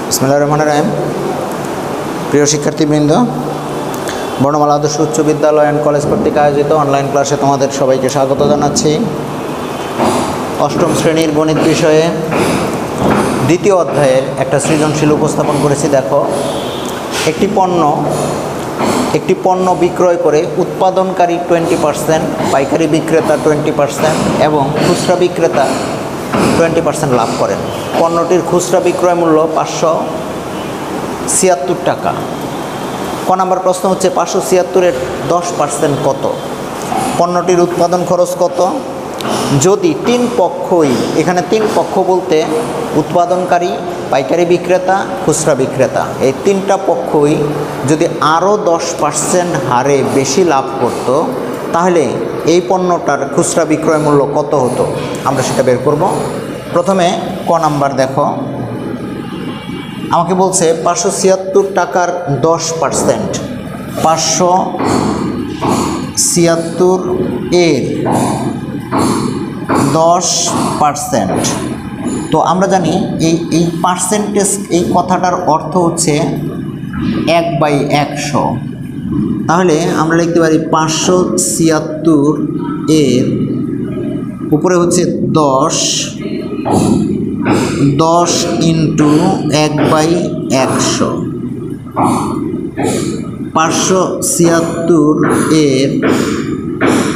বিসমিল্লাহির রহমানির রহিম। প্রিয় শিক্ষার্থীবৃন্দ, বর্ণমালা আদর্শ উচ্চ বিদ্যালয় অ্যান্ড কলেজ কর্তৃক আয়োজিত অনলাইন ক্লাসে তোমাদের সবাইকে স্বাগত জানাচ্ছি। অষ্টম শ্রেণীর গণিত বিষয়ে দ্বিতীয় অধ্যায়ের একটা সৃজনশীল উপস্থাপন করেছি। দেখো, একটি পণ্য বিক্রয় করে উৎপাদনকারী 20%, পাইকারি বিক্রেতা 20% এবং খুচরা বিক্রেতা 20% লাভ করেন। পণ্যটির খুচরা বিক্রয় মূল্য 576 টাকা। ক নম্বর প্রশ্ন হচ্ছে 576-এর 10% কত? পণ্যটির উৎপাদন খরচ কত? যদি তিন পক্ষই, এখানে তিন পক্ষ বলতে উৎপাদনকারী, পাইকারি বিক্রেতা, খুচরা বিক্রেতা, এই তিনটা পক্ষই যদি আরও 10% হারে বেশি লাভ করত, তাহলে এই পণ্যটার খুচরা বিক্রয় মূল্য কত হতো? আমরা সেটা বের করব। প্রথমে ক নাম্বার দেখো, আমাকে বলছে 576 টাকার 10%, 576-এর 10%। তো আমরা জানি এই পার্সেন্টেজ, এই কথাটার অর্থ হচ্ছে 1/100। তাহলে আমরা লিখতে পারি 576-এর উপরে হচ্ছে 10 ইন্টু 1/100। 576-এর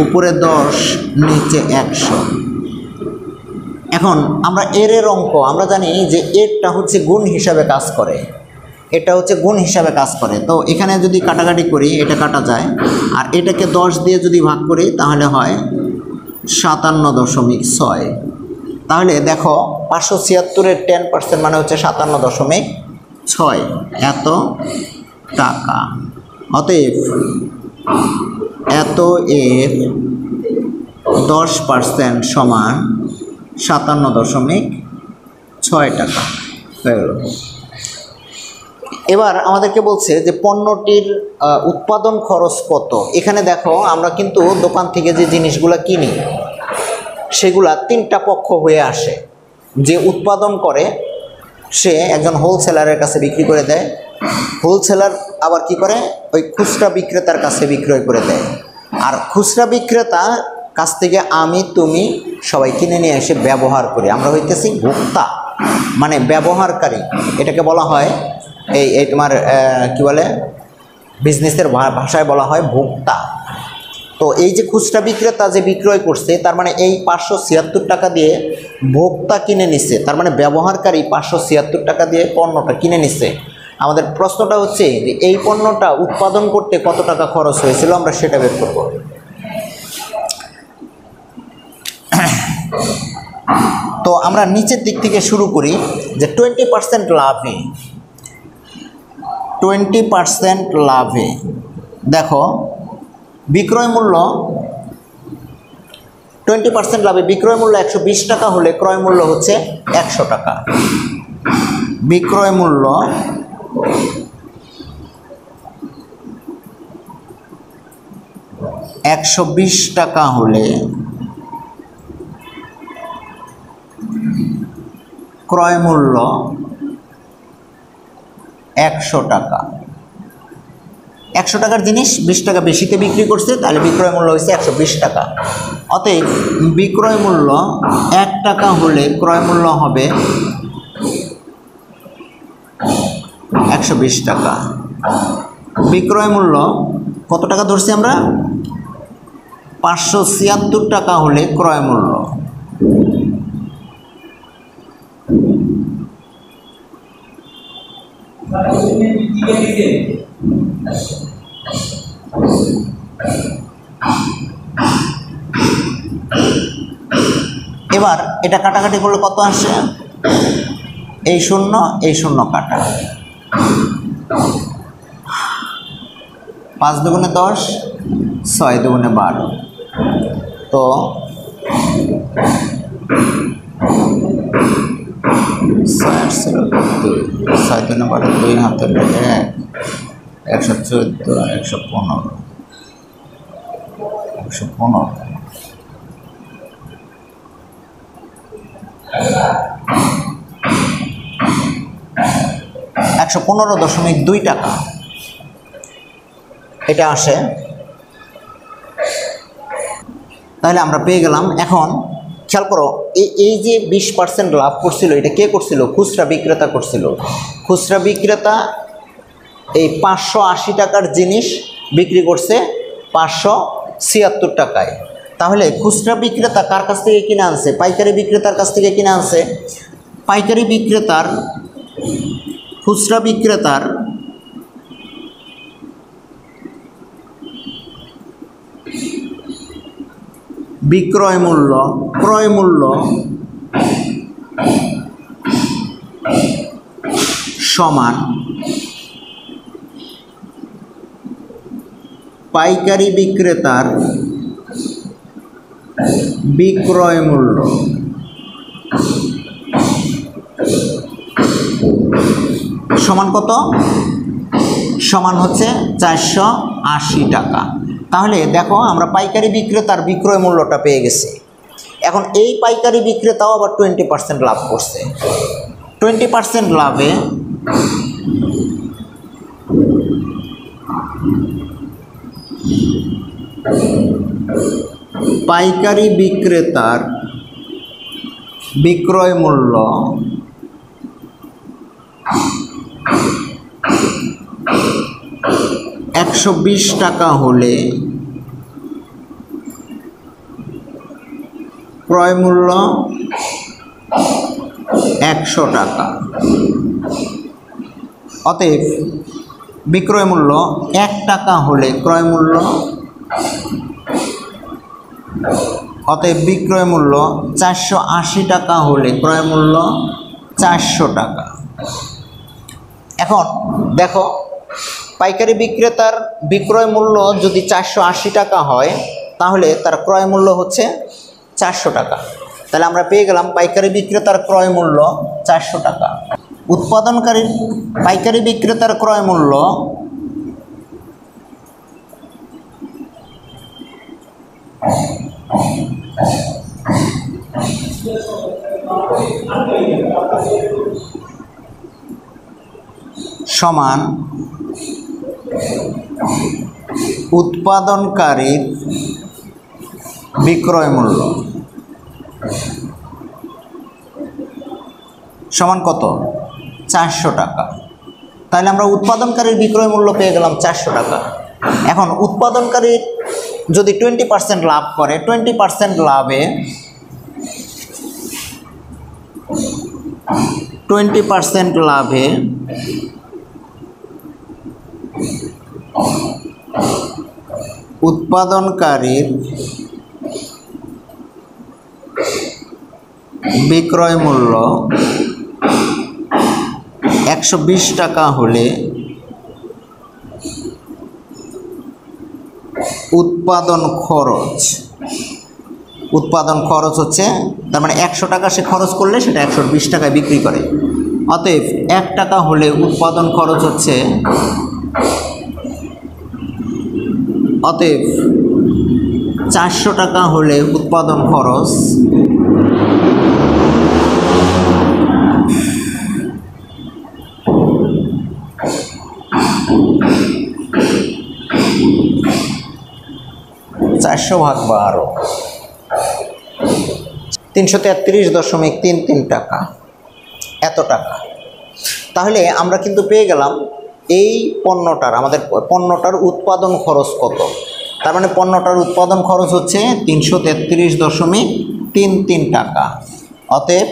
উপরে 10, নিচে 100। এখন আমরা এর অঙ্ক আমরা জানি যে এরটা হচ্ছে গুণ হিসাবে কাজ করে, এটা হচ্ছে গুণ হিসাবে কাজ করে। তো এখানে যদি কাটাকাটি করি, এটা কাটা যায়, আর এটাকে 10 দিয়ে যদি ভাগ করি তাহলে হয় 57.6। তাহলে দেখো 576-এর 10% মানে হচ্ছে 57.6 এত টাকা। অতএব এত এর 10% সমান 57.6 টাকা হয়ে গেল। এবার আমাদেরকে বলছে যে পণ্যটির উৎপাদন খরচ কত। এখানে দেখো, আমরা কিন্তু দোকান থেকে যে জিনিসগুলো কিনি সেগুলা তিনটা পক্ষ হয়ে আসে। যে উৎপাদন করে সে একজন হোলসেলারের কাছে বিক্রি করে দেয়, হোলসেলার আবার কি করে, ওই খুচরা বিক্রেতার কাছে বিক্রয় করে দেয়, আর খুচরা বিক্রেতা কাছ থেকে আমি তুমি সবাই কিনে নিয়ে এসে ব্যবহার করি। আমরা হইতেছি ভোক্তা, মানে ব্যবহারকারী। এটাকে বলা হয় এই তোমার কি বলে, বিজনেসের ভাষায় বলা হয় ভোক্তা। তো এই যে খুচরা বিক্রেতা যে বিক্রয় করছে, তার মানে এই 576 টাকা দিয়ে ভোক্তা কিনে নিছে, তার মানে ব্যবহারকারী 576 টাকা দিয়ে পণ্যটা কিনে নিছে। আমাদের প্রশ্নটা হচ্ছে যে এই পণ্যটা উৎপাদন করতে কত টাকা খরচ হয়েছিল, আমরা সেটা বের করব। তো আমরা নিচের দিক থেকে শুরু করি যে 20% লাভে, 20% লাভে দেখো বিক্রয় মূল্য 20% লাভে বিক্রয় মূল্য 120 টাকা হলে ক্রয় মূল্য হচ্ছে 100 টাকা। বিক্রয় মূল্য 120 টাকা হলে ক্রয় মূল্য 100 টাকা। 100 টাকার জিনিস 20 টাকা বেশিতে বিক্রি করছে, তাহলে বিক্রয় মূল্য হয়েছে 120 টাকা। অতএব বিক্রয় মূল্য 1 টাকা হলে ক্রয় মূল্য হবে 120 টাকা। বিক্রয় মূল্য কত টাকা ধরছি আমরা? 576 টাকা হলে ক্রয় মূল্য, এবার এটা কাটাকাটি করলে কত আসে? এই শূন্য কাটা, 5 দুগুণে 10, 6 দুগুণে 12। তো 6 দুগুণে 12, 2 হাতের 1, 114, 115, 115। 115.2 টাকা এটা আসে। তাহলে আমরা পেয়ে গেলাম। এখন খেয়াল করো, এই যে 20% লাভ করছিল, এটা কে করছিল? খুচরা বিক্রেতা করছিল। খুচরা বিক্রেতা এই 580 টাকার জিনিস বিক্রি করছে 576 টাকায়। তাহলে খুচরা বিক্রেতা কার কাছ থেকে কিনে আনছে? পাইকারি বিক্রেতার কাছ থেকে কিনে আনছে। পাইকারি বিক্রেতার খুচরা বিক্রেতার বিক্রয় মূল্য ক্রয় মূল্য সমান পাইকারি বিক্রেতার বিক্রয় মূল্য সমান কত? সমান হচ্ছে 480 টাকা। তাহলে দেখো আমরা পাইকারি বিক্রেতার বিক্রয় মূল্যটা পেয়ে গেছি। এখন এই পাইকারি বিক্রেতাও আবার 20% লাভ করছে। 20% লাভে পাইকারি বিক্রেতার বিক্রয় মূল্য $120 টাকা হলে ক্রয় মূল্য 100 টাকা। অতএব বিক্রয় মূল্য 1 টাকা হলে ক্রয় মূল্য, অতএব বিক্রয় মূল্য 480 টাকা হলে ক্রয় মূল্য 400 টাকা। এখন দেখো, পাইকারি বিক্রেতার বিক্রয় মূল্য যদি 480 টাকা হয়, তাহলে তার ক্রয় মূল্য হচ্ছে 400 টাকা। তাহলে আমরা পেয়ে গেলাম পাইকারি বিক্রেতার ক্রয় মূল্য 400 টাকা। উৎপাদনকারী পাইকারি বিক্রেতার ক্রয় মূল্য সমান উৎপাদনকারীর বিক্রয় মূল্য সমান কত? 400 টাকা। তাহলে আমরা উৎপাদনকারীর বিক্রয় মূল্য পেয়ে গেলাম 400 টাকা। এখন উৎপাদনকারীর যদি 20% লাভ করে, 20% লাভে 20% লাভে উৎপাদনকারীর বিক্রয় মূল্য 120 টাকা হলে উৎপাদন খরচ হচ্ছে, তার মানে 100 টাকা সে খরচ করলে সেটা 120 টাকায় বিক্রি করে। অতএব 1 টাকা হলে উৎপাদন খরচ হচ্ছে, অতএব 400 টাকা হলে উৎপাদন খরচ 400/12 333.33 টাকা, এত টাকা। তাহলে আমরা কিন্তু পেয়ে গেলাম এই পণ্যটার, আমাদের পণ্যটার উৎপাদন খরচ কত। তার মানে পণ্যটার উৎপাদন খরচ হচ্ছে 333.33 টাকা। অতএব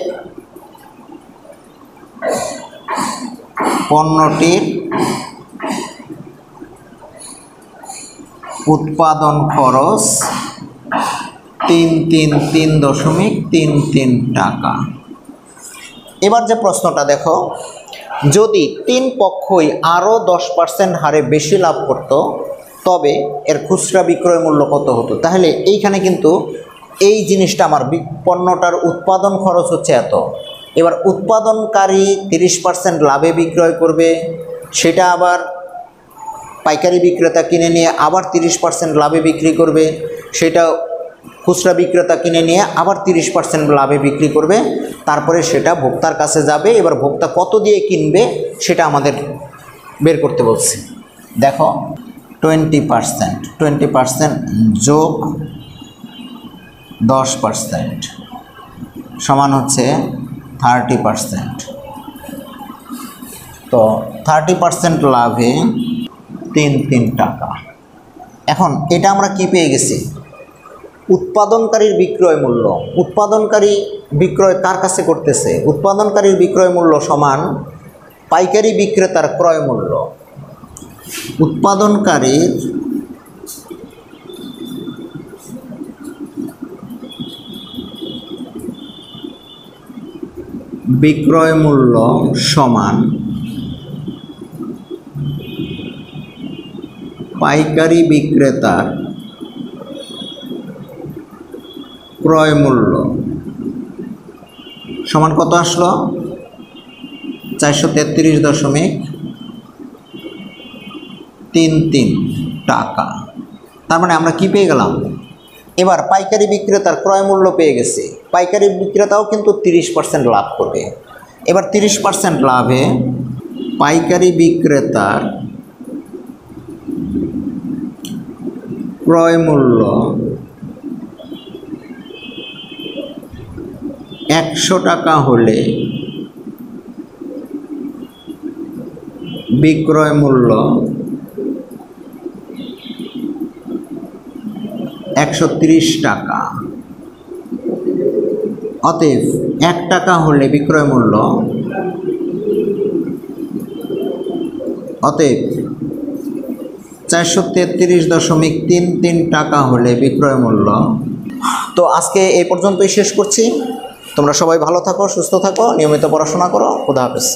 পণ্যটির উৎপাদন খরচ 333.33 টাকা। এবার যে প্রশ্নটা দেখো, যদি 3 পক্ষই আরও 10% হারে বেশি লাভ করত, তবে এর খুচরা বিক্রয় মূল্য কত হতো? তাহলে এইখানে কিন্তু এই জিনিসটা আমার পণ্যটার উৎপাদন খরচ হচ্ছে এত। এবার উৎপাদনকারী 30% লাভে বিক্রয় করবে, সেটা আবার পাইকারি বিক্রেতা কিনে নিয়ে আবার 30% লাভে বিক্রি করবে, সেটা খুচরা বিক্রেতা কিনে নিয়ে আবার 30% লাভে বিক্রি করবে, তারপরে সেটা ভোক্তার কাছে যাবে। এবার ভোক্তা কত দিয়ে কিনবে সেটা আমাদের বের করতে বলছি। দেখো 20%, 20% যোগ 10% সমান হচ্ছে 30%। তো 30% লাভে 3 টাকা। এখন এটা আমরা কি পেয়ে গেছি? উৎপাদনকারীর বিক্রয় মূল্য। উৎপাদনকারী বিক্রয় কার কাছে করতেছে? উৎপাদনকারীর বিক্রয় মূল্য সমান পাইকারি বিক্রেতার ক্রয় মূল্য। উৎপাদনকারীর বিক্রয় মূল্য সমান পাইকারি বিক্রেতার ক্রয় মূল্য সমান কত আসলো? 433.33 টাকা। তার মানে আমরা কি পেয়ে গেলাম? এবার পাইকারি বিক্রেতার ক্রয় মূল্য পেয়ে গেছি। পাইকারি বিক্রেতাও কিন্তু 30% লাভ করবে। এবার 30% লাভে পাইকারি বিক্রেতার ক্রয় মূল্য 100 টাকা হলে বিক্রয় মূল্য 130 টাকা। অতএব 1 টাকা হলে বিক্রয় মূল্য, অতএব 433.33 টাকা হলে বিক্রয় মূল্য। তো আজকে এই পর্যন্তই শেষ করছি। তোমরা সবাই ভালো থাকো, সুস্থ থাকো, নিয়মিত পড়াশোনা করো। খোদা হাফেজ।